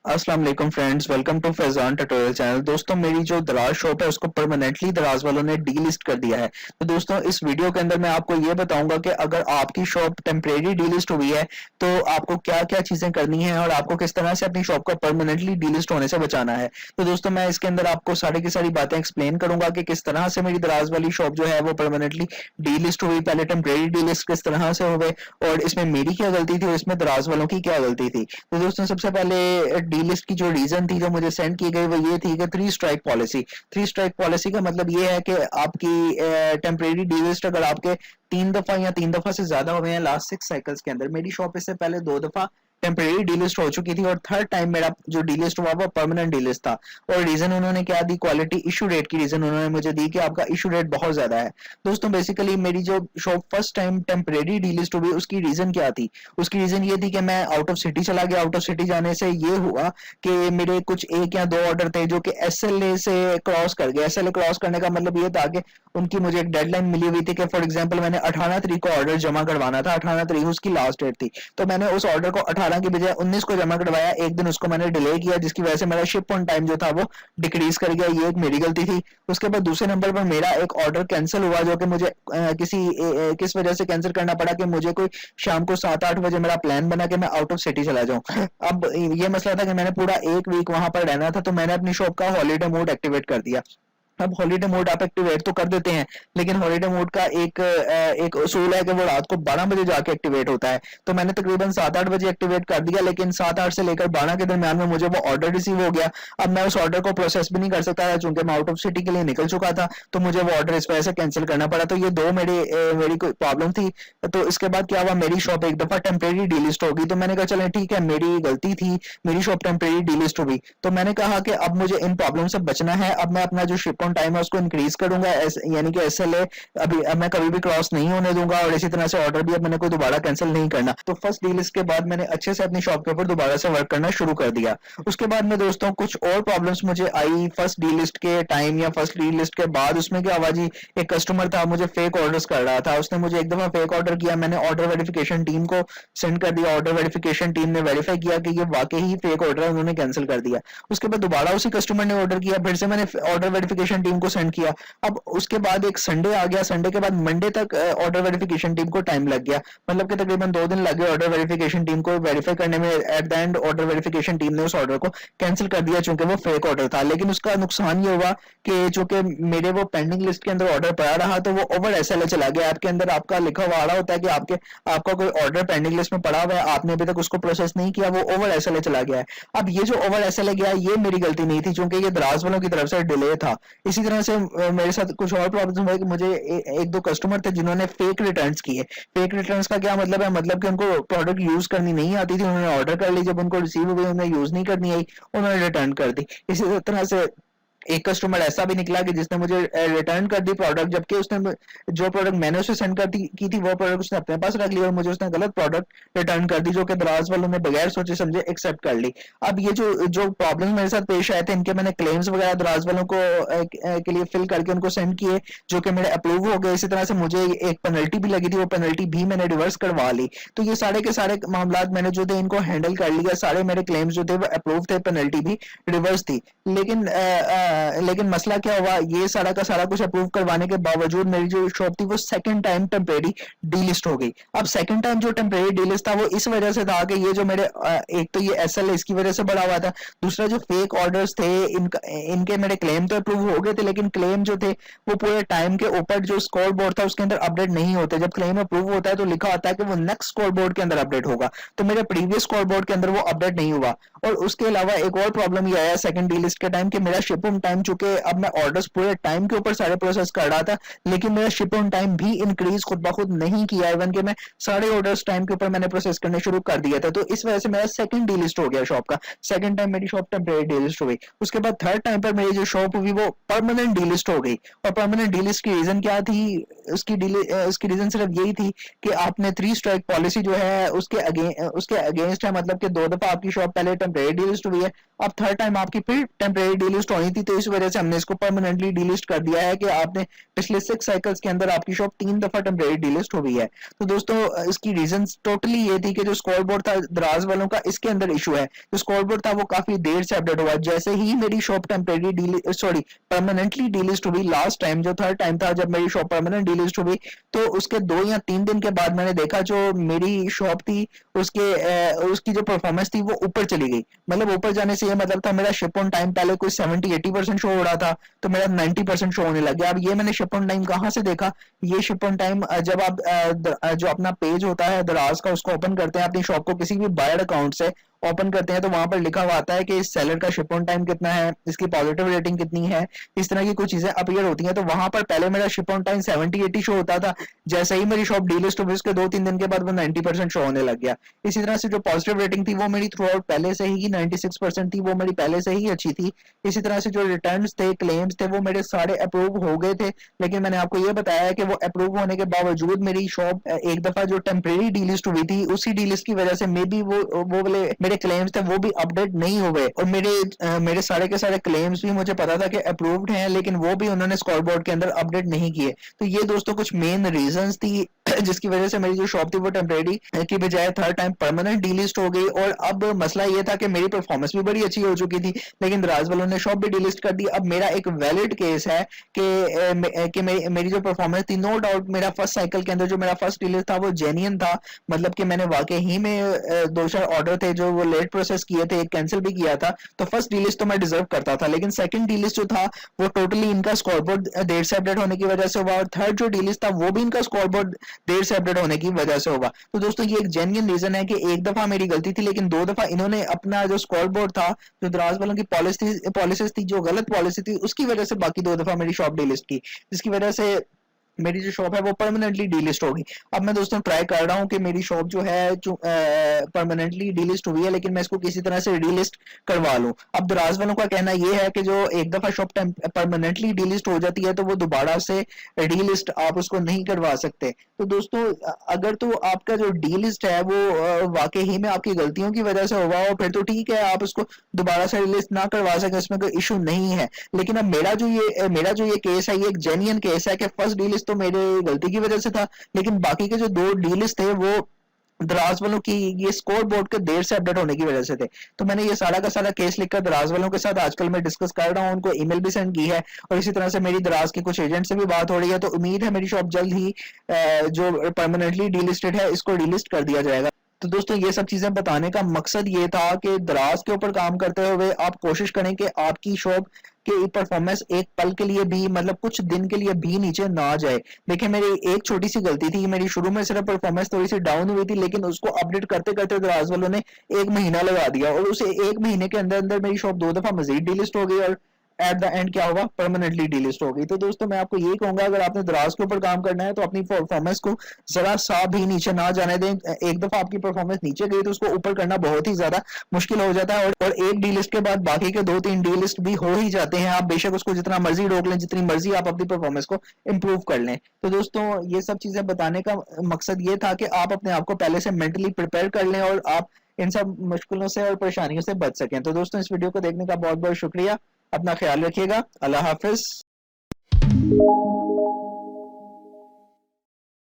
अस्सलाम वालेकुम friends, welcome to Faizan tutorial channel. दोस्तों, मेरी जो दराज शॉप है उसको परमानेंटली दराज वालों ने डी लिस्ट कर दिया है। तो दोस्तों, इस वीडियो के अंदर मैं आपको ये बताऊंगा कि अगर आपकी शॉप टेम्परेरी डी लिस्ट हुई है तो आपको क्या क्या चीजें करनी है और आपको किस तरह से अपनी शॉप को परमानेंटली डी लिस्ट होने से बचाना है। तो दोस्तों, मैं इसके अंदर आपको सारी की सारी बातें एक्सप्लेन करूंगा कि किस तरह से मेरी दराज वाली शॉप जो है वो परमानेंटली डी लिस्ट हुई, पहले टेम्परेरी डी लिस्ट किस तरह से हुए और इसमें मेरी क्या गलती थी और इसमें दराज वालों की क्या गलती थी। तो दोस्तों, सबसे पहले डी लिस्ट की जो रीजन थी जो मुझे सेंड की गई वो ये थी कि 3 स्ट्राइक पॉलिसी का मतलब ये है कि आपकी टेम्परेरी डी लिस्ट अगर आपके 3 दफा या 3 दफा से ज्यादा हुए हैं लास्ट 6 साइकिल्स के अंदर। मेरी शॉप इससे पहले 2 दफा टेम्परेरी डी लिस्ट हो चुकी थी और थर्ड टाइम मेरा जो डी लिस्ट हुआ वो परमानेंट डी लिस्ट था। और रीजन उन्होंने क्या दी, क्वालिटी इशू रेट की रीजन उन्होंने मुझे दी कि आपका इशू रेट बहुत ज्यादा है। दोस्तों, बेसिकली मेरी जो shop first time temporary D list हुई उसकी रीजन क्या थी, उसकी रीजन ये थी कि मैं आउट ऑफ सिटी चला गया। आउट ऑफ सिटी जाने से ये हुआ कि मेरे कुछ 1 या 2 ऑर्डर थे जो कि एसएलए से क्रॉस कर गए। एसएलए क्रॉस करने का मतलब ये था कि उनकी मुझे एक डेडलाइन मिली हुई थी कि फॉर एग्जांपल मैंने 18 तारीख को ऑर्डर जमा करवाना था, 18 तारीख उसकी लास्ट डेट थी। तो मैंने उस ऑर्डर को 18 की बजाय 19 को जमा करवाया, एक दिन उसको मैंने डिले किया जिसकी वजह से मेरा शिप ऑन टाइम जो था वो डिक्रीज कर गया। ये एक मेरी गलती थी। उसके बाद दूसरे नंबर पर मेरा एक ऑर्डर कैंसिल हुआ जो कि मुझे किस वजह से कैंसिल करना पड़ा कि मुझे कोई शाम को 7-8 बजे मेरा प्लान बना कि मैं आउट ऑफ सिटी चला जाऊं। अब ये मसला था कि मैंने पूरा एक वीक वहां पर रहना था, तो मैंने अपनी शॉप का हॉलीडे मोड एक्टिवेट कर दिया। अब हॉलीडे मोड आप एक्टिवेट तो कर देते हैं, लेकिन हॉलीडे मोड का एक उसूल है कि वो रात को 12 बजे जाके एक्टिवेट होता है। तो मैंने तकरीबन 7-8 बजे एक्टिवेट कर दिया, लेकिन 7-8 से लेकर 12 के दरमियान में मुझे वो ऑर्डर रिसीव हो गया। अब मैं उस ऑर्डर को प्रोसेस भी नहीं कर सकता था चूंकि मैं आउट ऑफ सिटी के लिए निकल चुका था, तो मुझे वो ऑर्डर इस वजह से कैंसिल करना पड़ा। तो ये दो मेरी कोई प्रॉब्लम थी। तो इसके बाद क्या हुआ, मेरी शॉप एक दफा टेम्परेरी डी लिस्ट होगी। तो मैंने कहा चले ठीक है, मेरी गलती थी, मेरी शॉप टेम्परेरी डी लिस्ट होगी। तो मैंने कहा कि अब मुझे इन प्रॉब्लम से बचना है। अब मैं अपना जो शिप ऑन टाइम है उसको इंक्रीज करूंगा, यानी कि एसएलए अब मैं कभी भी क्रॉस नहीं होने दूंगा और इसी तरह से ऑर्डर भी अब मैंने कोई दोबारा कैंसिल नहीं करना। तो फर्स्ट डी लिस्ट के बाद मैंने अच्छे से अपनी शॉप के ऊपर दोबारा से वर्क करना शुरू कर दिया। उसके बाद में दोस्तों कुछ और प्रॉब्लम्स मुझे आई फर्स्ट डी लिस्ट के टाइम या फर्स्ट डी लिस्ट के बाद। उसमें क्या हुआ जी, एक कस्टमर था मुझे फेक ऑर्डर्स कर रहा था। उसने मुझे एक दफा फेक ऑर्डर किया, मैंने ऑर्डर वेरिफिकेशन टीम को सेंड कर दिया। ऑर्डर वेरिफिकेशन टीम ने वेरीफाई किया कि ये वाकई ही फेक ऑर्डर है, उन्होंने कैंसिल कर दिया। उसके बाद दोबारा उसी कस्टमर ने ऑर्डर किया, फिर से मैंने ऑर्डर वेरिफिकेशन टीम को सेंड किया। अब उसके बाद एक संडे आ गया, संडे के बाद मंडे तक ऑर्डर वेरिफिकेशन टीम को टाइम लग गया, मतलब कि तकरीबन 2 दिन लग गए ऑर्डर वेरिफिकेशन टीम को वेरीफाई करने में। At the end order verification team ने उस ऑर्डर को कैंसिल कर दिया चूंकि वो फेक ऑर्डर था। लेकिन उसका नुकसान ये हुआ कि चूंकि मेरे वो पेंडिंग लिस्ट के अंदर ऑर्डर पड़ा रहा तो वो ओवर एसएलए चला गया। आपके अंदर आपका लिखा हुआ आ रहा होता है कि आपका कोई ऑर्डर पेंडिंग लिस्ट में पड़ा हुआ है, आपने अभी तक उसको प्रोसेस नहीं किया, वो ओवर एसएलए चला गया है। अब ये जो ओवर एसएलए गया ये मेरी गलती नहीं थी चूंकि ये दराज वालों की तरफ से डिले था। इसी तरह से मेरे साथ कुछ और प्रॉब्लम हुआ कि मुझे एक दो कस्टमर थे जिन्होंने फेक रिटर्न्स किए। फेक रिटर्न्स का क्या मतलब है, मतलब कि उनको प्रोडक्ट यूज करनी नहीं आती थी, उन्होंने ऑर्डर कर ली, जब उनको रिसीव हुई उन्हें यूज नहीं करनी आई, उन्होंने रिटर्न कर दी। इसी तरह से एक कस्टमर ऐसा भी निकला कि जिसने मुझे रिटर्न कर दी प्रोडक्ट, जबकि उसने जो प्रोडक्ट मैंने उसे सेंड कर दी की थी वो प्रोडक्ट उसने अपने पास रख लिया और मुझे उसने गलत प्रोडक्ट रिटर्न कर दी जो कि दराज वालों ने बगैर सोचे समझे एक्सेप्ट कर ली। अब ये जो प्रॉब्लम मेरे साथ पेश आए थे इनके मैंने क्लेम्स वगैरह दराज वालों को के लिए फिल करके उनको सेंड किए जो कि मेरे अप्रूव हो गए। इसी तरह से मुझे एक पेनल्टी भी लगी थी, वो पेनल्टी भी मैंने रिवर्स करवा ली। तो ये सारे के सारे मामला मैंने जो थे इनको हैंडल कर लिया, सारे मेरे क्लेम्स जो थे वो अप्रूव थे, पेनल्टी भी रिवर्स थी। लेकिन मसला क्या हुआ, ये सारा का सारा कुछ अप्रूव करवाने के बावजूद मेरी जो शॉप थी वो second time temporary D list हो गई। अब सेकंड टाइम जो टेम्परेरी डी लिस्ट था वो इस वजह से था कि ये जो मेरे एक तो ये एसएल इसकी वजह से बढ़ा हुआ था, दूसरा जो फेक ऑर्डर्स थे इनके मेरे क्लेम तो अप्रूव हो गए थे, लेकिन क्लेम जो थे वो पूरे टाइम के ऊपर जो स्कोर बोर्ड था उसके अंदर अपडेट नहीं होते। जब क्लेम अप्रूव होता है तो लिखा होता है कि वो नेक्स्ट स्कोर बोर्ड के अंदर अपडेट होगा, तो मेरे प्रीवियस स्कोर बोर्ड के अंदर वो अपडेट नहीं हुआ। और उसके अलावा एक और प्रॉब्लम ये आया सेकंड डी लिस्ट के टाइम कि मेरा शिप ऑन टाइम, चूंकि अब मैं ऑर्डर्स पूरे टाइम के ऊपर सारे प्रोसेस कर रहा था, लेकिन मेरा शिप ऑन टाइम भी इंक्रीज खुद ब खुद नहीं किया, इवन कि मैं सारे ऑर्डर्स टाइम के ऊपर मैंने प्रोसेस करने शुरू कर दिया था। तो इस वजह से मेरा सेकंड डी लिस्ट हो गया शॉप का, सेकंड टाइम मेरी शॉप टेम्परेरी डी लिस्ट हो गई। उसके बाद थर्ड टाइम पर मेरी जो शॉप हुई वो परमानेंट डी लिस्ट हो गई। और परमानेंट डी लिस्ट की रीजन क्या थी, उसकी रीजन सिर्फ यही थी कि आपने 3 स्ट्राइक पॉलिसी जो है उसके अगेंस्ट है, मतलब कि 2 दफा आपकी शॉप पहले टेम्परेरी डी लिस्ट हुई है, अब थर्ड टाइम आपकी फिर टेम्परेरी डी लिस्ट होनी थी। तो इस वजह से हमने इसको परमानेंटली डिलिस्ट कर दिया है कि आपने पिछले 6 साइकिल्स के अंदर आपकी शॉप 3 दफा टेम्परेरी डिलिस्ट हो गई है। तो दोस्तों इसकी रीजन टोटली ये थी कि जो स्कोर बोर्ड था दराज वालों का, इसके अंदर इशू है। जो स्कोर बोर्ड था वो काफी देर से अपडेट हुआ। जैसे ही मेरी shop temporary sorry permanently delist हुई, लास्ट टाइम जो थर्ड टाइम था जब मेरी शॉप परमानेंट डिलिस्ट हुई, तो उसके 2 या 3 दिन के बाद मैंने देखा जो मेरी शॉप थी उसकी जो परफॉर्मेंस थी वो ऊपर चली गई। मतलब ऊपर जाने से ये मतलब था मेरा शिप ऑन टाइम पहले कोई 70-80% शो हो रहा था, तो मेरा 90% शो होने लग गया। अब ये मैंने शिप ऑन टाइम कहाँ से देखा? ये शिप ऑन टाइम जब आप जो अपना पेज होता है दराज का उसको ओपन करते हैं, अपनी शॉप को किसी भी बायर अकाउंट से ओपन करते हैं, तो वहां पर लिखा हुआ आता है कि इस सेलर का शिप ऑन टाइम कितना है, इसकी पॉजिटिव रेटिंग कितनी है, इस तरह की कुछ चीजें अपीयर होती हैं। तो वहां पर पहले मेरा शिप ऑन टाइम 70-80 शो होता था, जैसे ही मेरी शॉप डीलिस्ट हुई उसके 2-3 दिन के बाद वो 90% शो होने लग गया। इसी तरह से जो पॉजिटिव रेटिंग थी वो मेरी थ्रू आउट पहले से ही 96% थी, वो मेरी पहले से ही अच्छी थी। इसी तरह से जो रिटर्न्स थे, क्लेम्स थे, वो मेरे सारे अप्रूव हो गए थे। लेकिन मैंने आपको ये बताया है कि वो अप्रूव होने के बावजूद मेरी शॉप एक दफा जो टेम्परेरी डीलिस्ट हुई थी, उसी डीलिस्ट की वजह से मे बी वो वाले मेरे क्लेम्स थे वो भी अपडेट नहीं हुए, और मेरे सारे के सारे क्लेम्स भी मुझे पता था कि अप्रूव्ड हैं, लेकिन वो भी उन्होंने स्कोरबोर्ड के अंदर अपडेट नहीं किए। तो ये दोस्तों कुछ मेन रीजंस थी जिसकी वजह से मेरी जो शॉप थी वो टेम्परेरी की बजाय थर्ड टाइम परमानेंट डीलिस्ट हो गई। और अब मसला ये था कि मेरी परफॉर्मेंस भी बड़ी अच्छी हो चुकी थी, लेकिन दराज वालों ने शॉप भी डीलिस्ट कर दी। अब मेरा एक वैलिड केस है कि मेरी जो परफॉर्मेंस थी, नो डाउट मेरा फर्स्ट साइकिल के अंदर जो मेरा फर्स्ट डीलिस्ट था वो जेन्युइन था। मतलब कि मैंने वाकई ही में 2-4 ऑर्डर थे जो वो लेट प्रोसेस किए थे, एक कैंसिल भी किया था, तो फर्स्ट डीलिस्ट तो मैं डिजर्व करता था। लेकिन सेकंड डीलिस्ट जो था वो टोटली इनका स्कोरबोर्ड देर से अपडेट होने की वजह से हुआ, और थर्ड जो डीलिस्ट था वो भी इनका स्कोरबोर्ड देर से अपडेट होने की वजह से होगा। तो दोस्तों ये एक जेन्युइन रीजन है कि एक दफा मेरी गलती थी, लेकिन 2 दफा इन्होंने अपना जो स्कोरबोर्ड था, जो दराज वालों की पॉलिसीज थी, जो गलत पॉलिसी थी, उसकी वजह से बाकी 2 दफा मेरी शॉप डीलिस्ट की, जिसकी वजह से मेरी जो शॉप है वो परमानेंटली डीलिस्ट होगी। अब मैं दोस्तों ट्राई कर रहा हूँ कि मेरी शॉप जो है जो परमानेंटली डीलिस्ट हुई है, लेकिन मैं इसको किसी तरह से डीलिस्ट करवा लूँ। अब दराज वालों का कहना ये है कि जो एक दफा शॉप परमानेंटली डीलिस्ट हो जाती है तो वो दोबारा से डीलिस्ट आप उसको नहीं करवा सकते। तो दोस्तों अगर तो आपका जो डीलिस्ट है वो वाकई ही में आपकी गलतियों की वजह से होगा, और फिर तो ठीक है, आप उसको दोबारा से डीलिस्ट ना करवा सके, इसमें कोई इशू नहीं है। लेकिन अब मेरा जो ये केस है, ये एक जेन्युइन केस है कि फर्स्ट डीलिस्ट तो मेरे गलती की वजह से था, लेकिन बाकी के जो 2 डीलिस्ट थे वो दराज वालों की ये स्कोर बोर्ड के देर से अपडेट होने की वजह से थे। तो मैंने ये सारा का सारा केस लिखकर दराज वालों के साथ आजकल मैं डिस्कस कर रहा हूँ, उनको ईमेल भी सेंड की है, और इसी तरह से मेरी दराज के कुछ एजेंट से भी बात हो रही है। तो उम्मीद है मेरी शॉप जल्द ही जो परमानेंटली डीलिस्टेड है इसको डीलिस्ट कर दिया जाएगा। तो दोस्तों ये सब चीजें बताने का मकसद ये था कि दराज के ऊपर काम करते हुए आप कोशिश करें कि आपकी शॉप की परफॉर्मेंस एक पल के लिए भी, मतलब कुछ दिन के लिए भी नीचे ना जाए। देखिए मेरी एक छोटी सी गलती थी, मेरी शुरू में सिर्फ परफॉर्मेंस थोड़ी सी डाउन हुई थी, लेकिन उसको अपडेट करते करते दराज वालों ने 1 महीना लगा दिया, और उसे 1 महीने के अंदर अंदर मेरी शॉप 2 दफा मजीद डीलिस्ट हो गई, और एट द एंड क्या होगा, परमानेंटली डीलिस्ट हो गई। तो दोस्तों मैं आपको यही कहूंगा, अगर आपने दराज के ऊपर काम करना है तो अपनी परफॉर्मेंस को जरा सा भी नीचे ना जाने दें। एक दफा आपकी परफॉर्मेंस नीचे गई तो उसको ऊपर करना बहुत ही ज्यादा मुश्किल हो जाता है, और एक डीलिस्ट के बाद बाकी के 2-3 डीलिस्ट भी हो ही जाते हैं। आप बेशक उसको जितना मर्जी रोक लें, जितनी मर्जी आप अपनी परफॉर्मेंस को इंप्रूव कर लें। तो दोस्तों ये सब चीजें बताने का मकसद ये था कि आप अपने आप को पहले से मेंटली प्रिपेयर कर लें और आप इन सब मुश्किलों से और परेशानियों से बच सकें। तो दोस्तों इस वीडियो को देखने का बहुत बहुत शुक्रिया। अपना ख्याल रखिएगा। अल्लाह हाफिज।